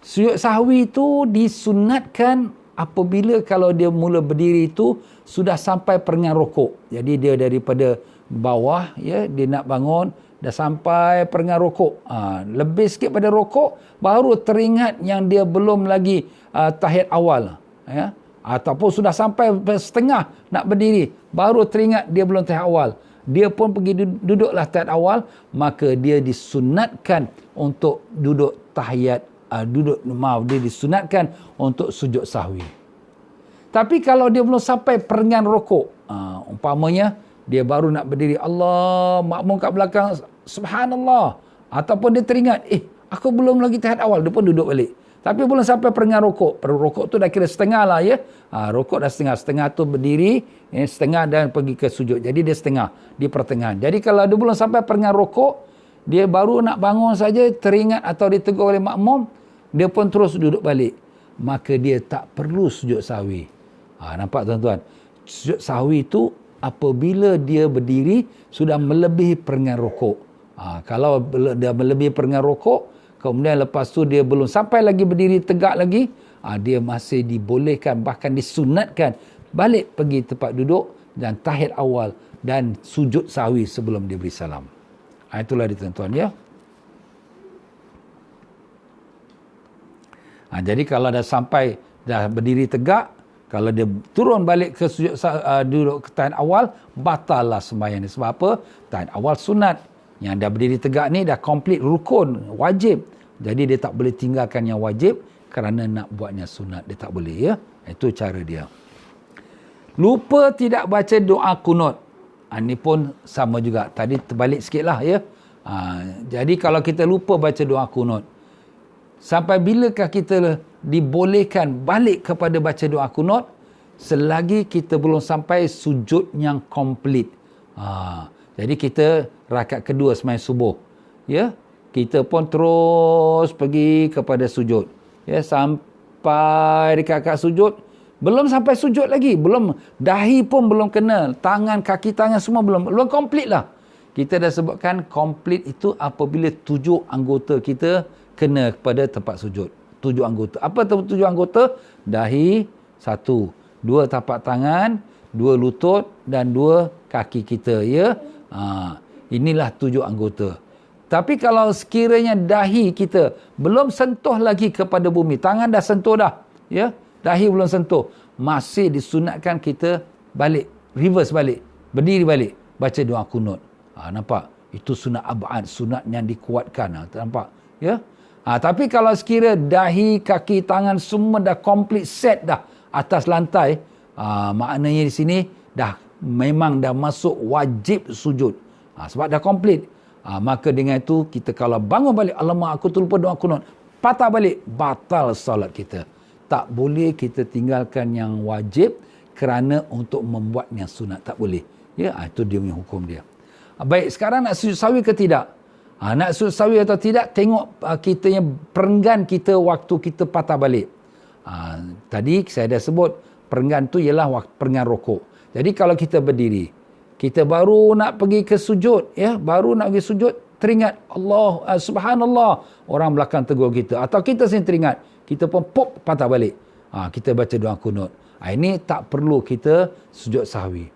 Sujud sahwi itu disunatkan apabila kalau dia mula berdiri itu sudah sampai perenggan rukuk. Jadi dia daripada bawah, ya, dia nak bangun, dah sampai perenggan rukuk. Lebih sikit pada rukuk, baru teringat yang dia belum lagi tahiyat awal. Ya. Ataupun sudah sampai setengah nak berdiri, baru teringat dia belum tahiyat awal. Dia pun pergi duduklah tahiyat awal, maka dia disunatkan untuk duduk tahiyat dia disunatkan untuk sujud sahwi. Tapi kalau dia belum sampai perenggan rukuk, umpamanya dia baru nak berdiri, Allah, makmum kat belakang, subhanallah, ataupun dia teringat, aku belum lagi tahiyat awal, dia pun duduk balik. Tapi belum sampai perenggan rukuk. Rukuk tu dah kira setengah lah, ya. Rukuk dah setengah. Setengah tu berdiri, setengah dan pergi ke sujud. Jadi dia setengah, di pertengahan. Jadi kalau dia belum sampai perenggan rukuk, dia baru nak bangun saja, teringat atau ditegur oleh makmum, dia pun terus duduk balik. Maka dia tak perlu sujud sahwi. Nampak tuan-tuan? Sujud sahwi tu apabila dia berdiri sudah melebihi perenggan rukuk. Kalau dia melebihi perenggan rukuk, kemudian lepas tu dia belum sampai lagi berdiri tegak lagi, dia masih dibolehkan, bahkan disunatkan balik pergi tempat duduk dan tahiyat awal dan sujud sahwi sebelum dia beri salam. Itulah dia tuan-tuan, ya. Jadi kalau dah sampai, dah berdiri tegak, kalau dia turun balik ke sujud duduk ke tahiyat awal, batal lah sembahyang ni. Sebab apa? Tahiyat awal sunat. Yang dah berdiri tegak ni dah komplit rukun, wajib. Jadi dia tak boleh tinggalkan yang wajib kerana nak buatnya sunat. Dia tak boleh, ya. Itu cara dia. Lupa tidak baca doa kunut. Ini pun sama juga. Tadi terbalik sikit lah, ya. Jadi kalau kita lupa baca doa kunut, sampai bilakah kita dibolehkan balik kepada baca doa kunut? Selagi kita belum sampai sujud yang komplit. Jadi kita rakaat kedua sembahyang subuh, ya, kita pun terus pergi kepada sujud, ya, sampai dekat sujud, belum sampai sujud lagi, belum, dahi pun belum kena, tangan, kaki tangan semua belum komplit lah. Kita dah sebutkan komplit itu apabila 7 anggota kita kena kepada tempat sujud. 7 anggota. Apa 7 anggota? Dahi 1, 2 tapak tangan, 2 lutut dan 2 kaki kita, ya. Inilah 7 anggota. Tapi kalau sekiranya dahi kita belum sentuh lagi kepada bumi, tangan dah sentuh dah, ya, dahi belum sentuh, masih disunatkan kita balik, reverse balik, berdiri balik, baca doa kunut. Nampak? Itu sunat abad, sunat yang dikuatkan. Nampak? Ya. Tapi kalau sekira dahi, kaki, tangan semua dah complete set dah, atas lantai, maknanya di sini memang dah masuk wajib sujud. Sebab dah komplit. Maka dengan itu kita kalau bangun balik, alamak aku terlupa doa kunut, patah balik, batal solat kita. Tak boleh kita tinggalkan yang wajib kerana untuk membuat yang sunat, tak boleh. Ya, itu dia punya hukum dia. Baik, sekarang nak sujud sawi ke tidak? Nak sujud sawi atau tidak, tengok kita yang perenggan kita waktu kita patah balik. Tadi saya dah sebut perenggan tu ialah perenggan rokok. Jadi kalau kita berdiri, kita baru nak pergi ke sujud, ya, baru nak pergi sujud, teringat Allah, subhanallah, orang belakang tegur kita, atau kita sendiri teringat, kita pun pop patah balik. Kita baca doa kunut. Ini tak perlu kita sujud sahwi.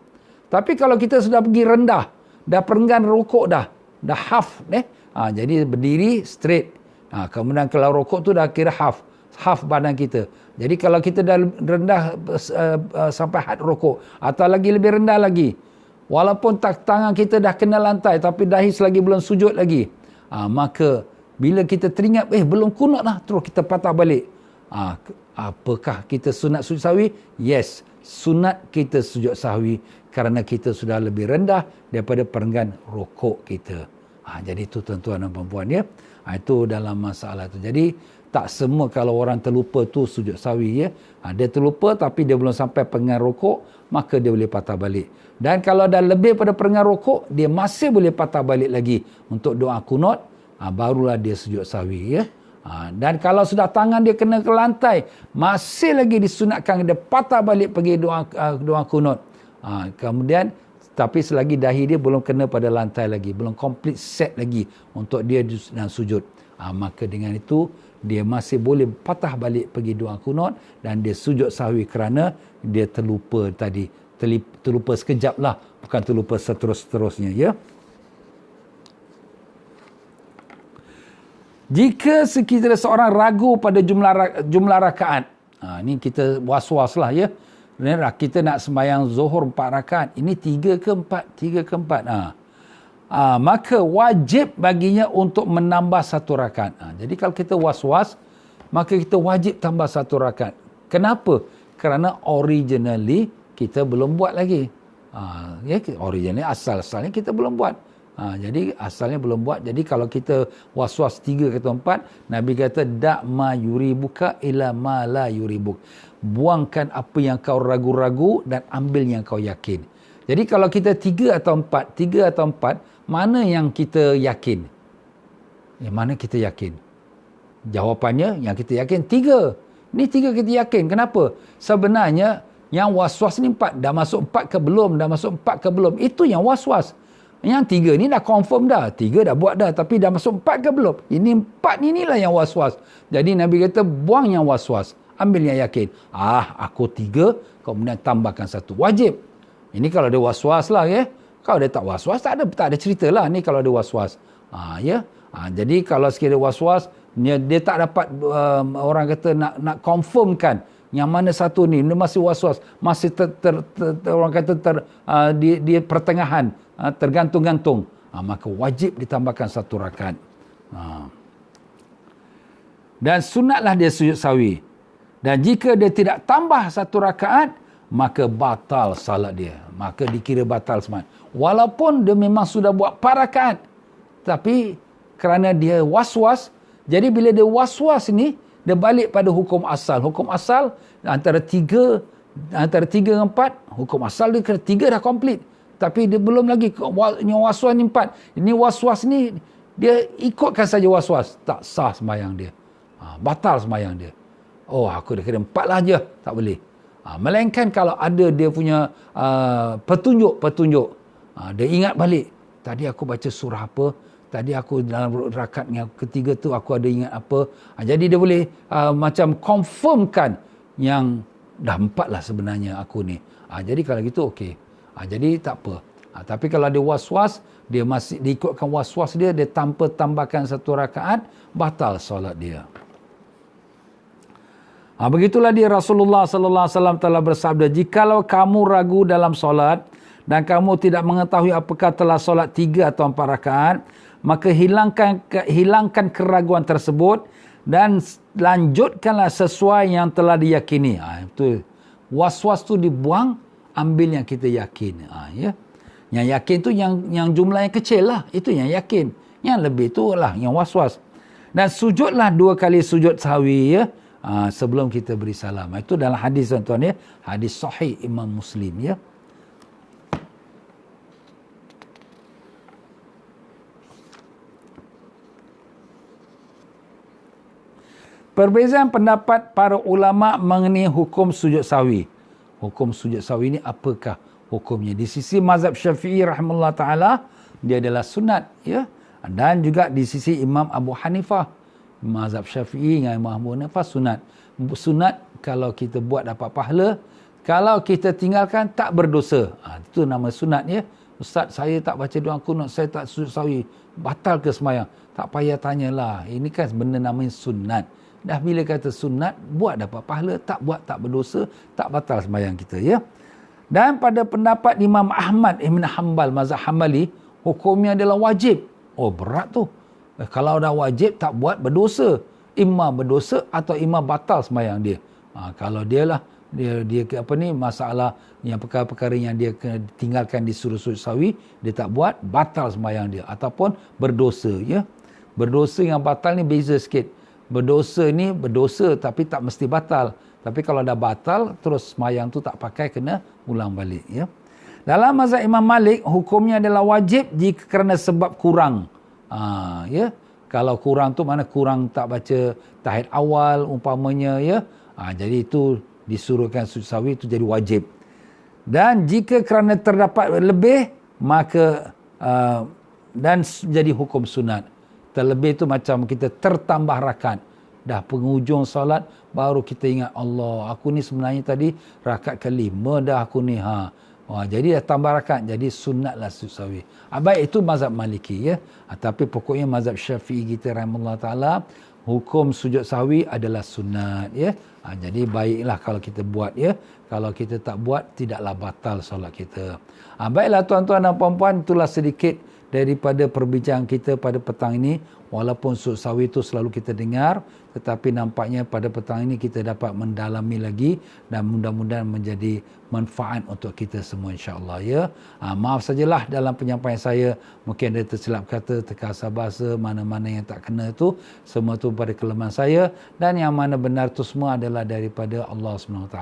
Tapi kalau kita sudah pergi rendah, dah perenggan rokok dah half, jadi berdiri straight. Kemudian kalau rokok tu dah kira half badan kita. Jadi kalau kita dah rendah sampai had rokok, atau lagi lebih rendah lagi, walaupun tangan kita dah kena lantai tapi dahi selagi belum sujud lagi, maka bila kita teringat belum kunut dah, terus kita patah balik, apakah kita sunat sujud sahwi? Yes, sunat kita sujud sahwi kerana kita sudah lebih rendah daripada perenggan rokok kita. Jadi itu tuan-tuan dan puan-puan, ya. Itu dalam masalah itu. Jadi tak semua kalau orang terlupa tu sujud sahwi, ya. Dia terlupa tapi dia belum sampai perenggan rokok, maka dia boleh patah balik. Dan kalau dah lebih pada perenggan rokok, dia masih boleh patah balik lagi untuk doa kunut, barulah dia sujud sahwi, ya. Dan kalau sudah tangan dia kena ke lantai, masih lagi disunatkan dia patah balik pergi doa kunut. Kemudian tapi selagi dahi dia belum kena pada lantai lagi, belum complete set lagi untuk dia dan sujud, maka dengan itu dia masih boleh patah balik pergi doa kunut dan dia sujud sahwi kerana dia terlupa tadi. Terlupa sekejap lah, bukan terlupa seterus-terusnya, ya. Jika sekiranya seorang ragu pada jumlah rakaat, ni kita was-was lah, ya. Kita nak sembahyang zuhur 4 rakaat, ini 3 ke 4, maka wajib baginya untuk menambah 1 rakaat. Jadi kalau kita was-was, maka kita wajib tambah 1 rakaat. Kenapa? Kerana originally kita belum buat lagi. Originally asalnya kita belum buat. Jadi asalnya belum buat. Jadi kalau kita was-was 3 atau 4, Nabi kata dak ma yuribuka ila ma la yuribuk. Buangkan apa yang kau ragu-ragu dan ambil yang kau yakin. Jadi kalau kita 3 atau 4, mana yang kita yakin? Yang mana kita yakin? Jawapannya yang kita yakin 3. Ini 3 kita yakin. Kenapa? Sebenarnya yang was-was ni 4. Dah masuk 4 ke belum? Dah masuk 4 ke belum? Itu yang was-was. Yang 3 ni dah confirm dah. 3 dah buat dah. Tapi dah masuk 4 ke belum? Ini 4 ni inilah yang was-was. Jadi Nabi kata buang yang was-was. Ambil yang yakin. Aku 3, kemudian tambahkan 1. Wajib. Ini kalau dia was-was lah, ya. Kalau dia tak was-was, tak ada cerita lah. Ni kalau dia was-was. Ya. Jadi kalau sekiranya was-was, dia tak dapat, orang kata nak confirmkan yang mana satu ni, dia masih was-was, masih orang kata di pertengahan, tergantung-gantung, maka wajib ditambahkan 1 rakaat. Dan sunatlah dia sujud sahwi. Dan jika dia tidak tambah 1 rakaat, maka batal salat dia. Maka dikira batal semua. Walaupun dia memang sudah buat 4 rakaat, tapi kerana dia was-was, jadi bila dia was-was ni, dia balik pada hukum asal. Hukum asal antara 3 dan 4, hukum asal dia kena 3 dah komplit. Tapi dia belum lagi was-was ni 4. Ini was-was ni dia ikutkan saja was-was, tak sah sembahyang dia. Batal sembahyang dia. Aku dah kira 4 lah je, tak boleh. Melainkan kalau ada dia punya petunjuk. Dia ingat balik, tadi aku baca surah apa, tadi aku dalam rakaat yang ketiga tu aku ada ingat apa. Jadi dia boleh macam confirmkan yang dah 4 lah sebenarnya aku ni. Jadi kalau gitu okey. Jadi tak apa. Tapi kalau dia was-was, dia masih diikutkan was-was dia tanpa tambahkan 1 rakaat, batal solat dia. Begitulah dia Rasulullah sallallahu alaihi wasallam telah bersabda, jikalau kamu ragu dalam solat dan kamu tidak mengetahui apakah telah solat 3 atau 4 rakaat, maka hilangkan keraguan tersebut dan lanjutkanlah sesuai yang telah diyakini. Itu Was-was tu dibuang, ambil yang kita yakin. Ya. Yang yakin tu yang jumlah yang kecil lah. Itu yang yakin. Yang lebih tu lah yang was-was. Dan sujudlah 2 kali sujud sahwi ya. Sebelum kita beri salam. Itu dalam hadis tuan-tuan ya. Hadis sahih Imam Muslim ya. Perbezaan pendapat para ulama mengenai hukum sujud sahwi. Hukum sujud sahwi ini apakah hukumnya? Di sisi mazhab Syafi'i rahimahullah ta'ala, dia adalah sunat. Ya? Dan juga di sisi Imam Abu Hanifah. Mazhab Syafi'i dengan Imam Abu Hanifah sunat. Sunat kalau kita buat dapat pahala. Kalau kita tinggalkan tak berdosa. Itu nama sunat ya. Ustaz, saya tak baca doa kunut, saya tak sujud sahwi. Batal ke semayang? Tak payah tanyalah. Ini kan benda namanya sunat. Dah bila kata sunat, buat dapat pahala, tak buat tak berdosa, tak batal sembahyang kita ya. Dan pada pendapat Imam Ahmad Ibn Hanbal mazhab Hambali, hukumnya adalah wajib. Oh berat tu. Kalau dah wajib tak buat berdosa. Imam berdosa atau imam batal sembahyang dia. Kalau dia lah dia masalah yang perkara-perkara yang dia tinggalkan disuruh sujud sahwi, dia tak buat, batal sembahyang dia ataupun berdosa ya. Berdosa yang batal ni beza sikit. Berdosa ni berdosa tapi tak mesti batal. Tapi kalau dah batal, terus semayang tu tak pakai, kena ulang balik. Ya. Dalam mazhab Imam Malik, hukumnya adalah wajib jika kerana sebab kurang. Ya. Kalau kurang tu mana kurang tak baca tahiyat awal umpamanya. Ya. Jadi itu disuruhkan sujud sahwi itu jadi wajib. Dan jika kerana terdapat lebih, maka dan jadi hukum sunat. Terlebih tu macam kita tertambah rakaat. Dah penghujung solat, baru kita ingat, Allah, aku ni sebenarnya tadi rakaat ke-5 dah aku ni. Jadi dah tambah rakaat. Jadi sunatlah sujud sahwi. Baik, itu mazhab Maliki ya. Tapi pokoknya mazhab Syafi'i kita rahimahullah ta'ala, hukum sujud sahwi adalah sunat ya. Jadi baiklah kalau kita buat ya. Kalau kita tak buat, tidaklah batal solat kita. Baiklah tuan-tuan dan puan-puan, itulah sedikit daripada perbincangan kita pada petang ini. Walaupun sujud sahwi itu selalu kita dengar, tetapi nampaknya pada petang ini kita dapat mendalami lagi dan mudah-mudahan menjadi manfaat untuk kita semua insya-Allah ya. Maaf sajalah dalam penyampaian saya mungkin ada tersilap kata, terkasar bahasa, mana-mana yang tak kena itu, semua tu pada kelemahan saya, dan yang mana benar tu semua adalah daripada Allah SWT.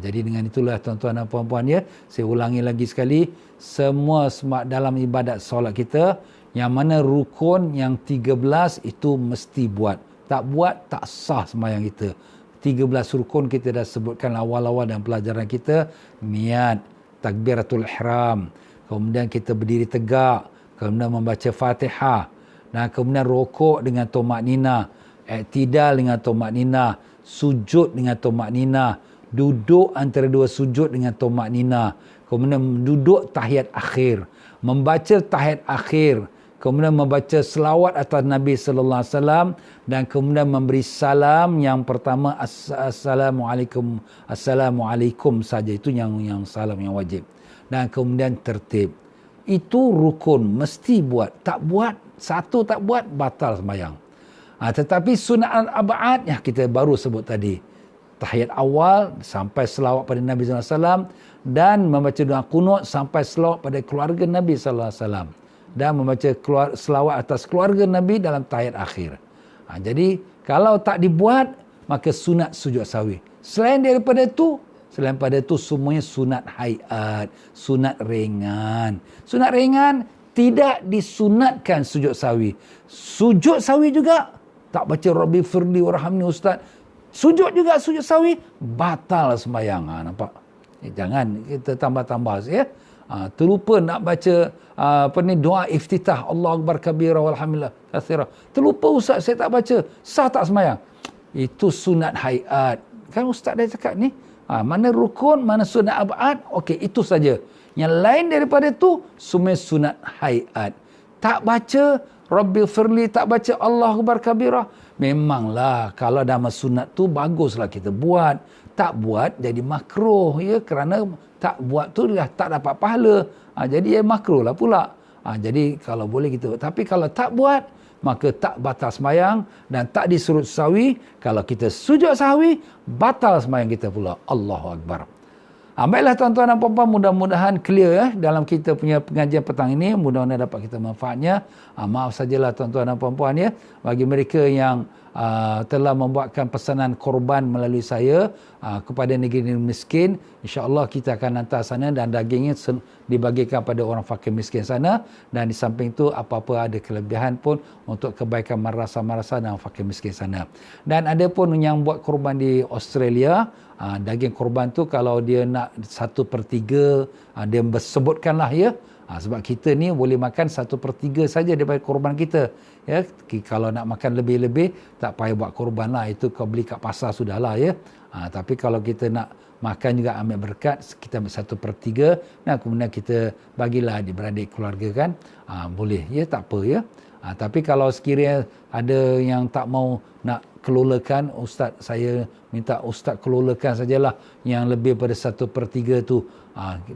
Jadi dengan itulah tuan-tuan dan puan-puan ya, saya ulangi lagi sekali, semua dalam ibadat solat kita, yang mana rukun yang 13 itu mesti buat. Tak buat, tak sah sembahyang kita. 13 rukun kita dah sebutkan awal-awal dalam pelajaran kita. Niat, takbiratul ihram, kemudian kita berdiri tegak, kemudian membaca Fatihah, dan kemudian rokok dengan tumakninah, i'tidal dengan tumakninah, sujud dengan tumakninah, duduk antara dua sujud dengan tumakninah, kemudian duduk tahiyat akhir, membaca tahiyat akhir, kemudian membaca selawat atas Nabi sallallahu alaihi wasallam, dan kemudian memberi salam yang pertama assalamualaikum saja, itu yang salam yang wajib, dan kemudian tertib. Itu rukun mesti buat. Tak buat, satu tak buat, batal sembahyang. Tetapi sunat al-ab'ad yang kita baru sebut tadi, tahiyat awal sampai selawat pada Nabi sallallahu alaihi wasallam, dan membaca doa qunut sampai selawat pada keluarga Nabi sallallahu alaihi wasallam, dan membaca selawat atas keluarga Nabi dalam tahiyat akhir. Jadi kalau tak dibuat, maka sunat sujud sahwi. Selain daripada itu semuanya sunat hayat, sunat ringan. Sunat ringan tidak disunatkan sujud sahwi. Sujud sahwi juga tak baca Rabbi firli warhamni ustaz, sujud juga sujud sahwi, batal sembahyang. Nampak? Jangan kita tambah-tambah ya. Terlupa nak baca doa iftitah, Allah akbar kabira walhamdulillah katsira. Terlupa ustaz, saya tak baca, sah tak sembahyang? Itu sunat hayat. Kan ustaz dah cakap ni, mana rukun, mana sunat abad, okey, itu saja. Yang lain daripada itu semua sunat hayat. Tak baca Rabbil firli, tak baca Allah akbar kabira, memanglah kalau dah sunat tu baguslah kita buat. Tak buat jadi makruh ya, kerana tak buat tu dah tak dapat pahala. Jadi makruh lah pula. Jadi kalau boleh gitu. Tapi kalau tak buat, maka tak batal sembahyang dan tak disuruh sahwi. Kalau kita sujud sahwi, batal sembahyang kita pula. Allahu Akbar. Baiklah tuan-tuan dan puan-puan, mudah-mudahan clear dalam kita punya pengajian petang ini. Mudah-mudahan dapat kita manfaatnya. Maaf sajalah tuan-tuan dan puan-puan ya, bagi mereka yang telah membuatkan pesanan korban melalui saya kepada negeri miskin. InsyaAllah kita akan hantar sana dan dagingnya dibagikan pada orang fakir miskin sana. Dan di samping itu apa-apa ada kelebihan pun untuk kebaikan madrasah-madrasah dan fakir miskin sana. Dan ada pun yang buat korban di Australia, daging korban tu kalau dia nak 1/3, dia sebutkanlah ya. Sebab kita ni boleh makan 1/3 saja daripada korban kita. Ya, kalau nak makan lebih-lebih, tak payah buat korban lah. Itu kau beli kat pasar sudahlah ya. Tapi kalau kita nak makan juga ambil berkat, kita ambil 1/3 dan kemudian kita bagilah adik-beradik keluarga kan. Boleh ya, tak apa ya. Tapi kalau sekiranya ada yang tak mau nak kelolakan, Ustaz, saya minta Ustaz kelolakan sajalah yang lebih pada 1/3 tu.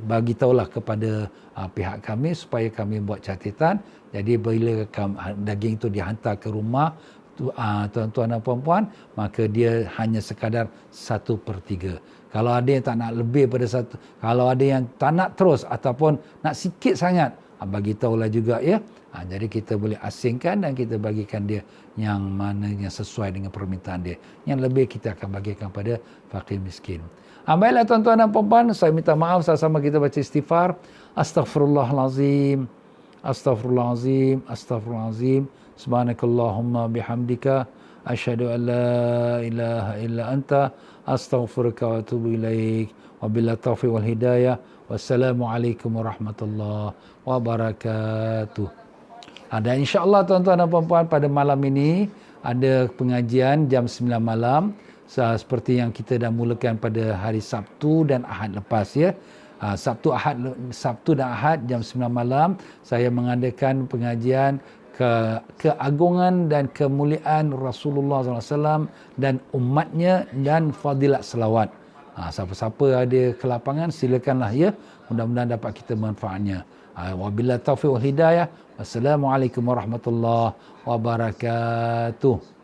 Bagi tahulah kepada pihak kami supaya kami buat catatan. Jadi bila daging itu dihantar ke rumah tuan-tuan dan puan-puan, maka dia hanya sekadar 1/3. Kalau ada yang tak nak lebih pada satu, kalau ada yang tak nak terus ataupun nak sikit sangat, bagi tahulah juga ya. Jadi kita boleh asingkan dan kita bagikan dia yang mana yang sesuai dengan permintaan dia. Yang lebih kita akan bagikan pada fakir miskin. Baiklah tuan-tuan dan puan-puan, saya minta maaf sama-sama kita baca istighfar. Astaghfirullahalazim. Astaghfirullahalazim. Astaghfirullahalazim. Subhanakallahumma bihamdika asyhadu an la ilaha illa anta astaghfiruka wa atubu ilaik. Wabillahi taufiq wal hidayah. Wassalamualaikum warahmatullahi wabarakatuh. Dan insya-Allah tuan-tuan dan puan-puan, pada malam ini ada pengajian jam 9 malam. Seperti yang kita dah mulakan pada hari Sabtu dan Ahad lepas ya. Sabtu dan Ahad jam 9 malam saya mengadakan pengajian keagungan dan kemuliaan Rasulullah SAW dan umatnya dan fadilat selawat. Siapa-siapa ada ke lapangan silakanlah ya. Mudah-mudahan dapat kita manfaatnya. Wabillahi taufiq wal hidayah. Wassalamualaikum warahmatullahi wabarakatuh.